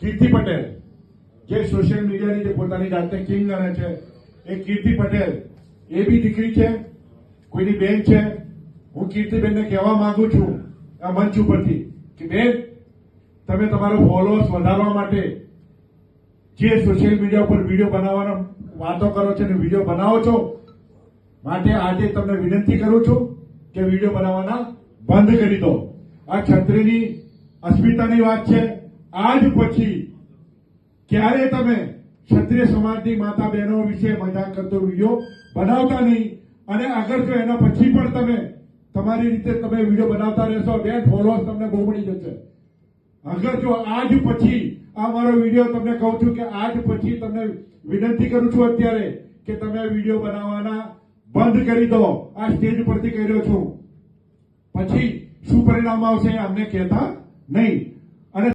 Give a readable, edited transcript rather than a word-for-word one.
કીર્તિ પટેલ જે સોશિયલ મીડિયાની જે પોતાની જાતને કિંગ ગણે છે, એ કીર્તિ પટેલ એ બી દીકરી છે, કોઈની બેન છે. હું કીર્તિબેનને કહેવા માંગુ છું આ મંચ ઉપરથી કે બેન, તમે તમારો ફોલોઅર્સ વધારવા માટે જે સોશિયલ મીડિયા ઉપર વિડીયો બનાવવાનો વાતો કરો છો અને વિડીયો બનાવો છો, માટે આજે તમને વિનંતી કરું છું કે વિડીયો બનાવવાના બંધ કરી દો. આ ક્ષત્રિયની અસ્મિતાની વાત છે. આજ પછી ક્યારે તમે ક્ષત્રિય સમાજની માતા બહેનો વિશે મજાક કરતો વિડીયો બનાવતા નહીં. અને અગર જો એના પછી પણ તમે તમારી રીતે તમે વિડીયો બનાવતા રહેશો, બેન, ફોલોઅર્સ તમને બહુ મળી જશે. અગર જો આજ પછી આ મારો વિડીયો તમને કહું છું કે આજ પછી તમને વિનંતી કરું છું અત્યારે કે તમે વિડીયો બનાવવાના બંધ કરી દો. આ સ્ટેજ પરથી કહી રહ્યો છું. પછી શું પરિણામ આવશે અમને કહેતા નહીં.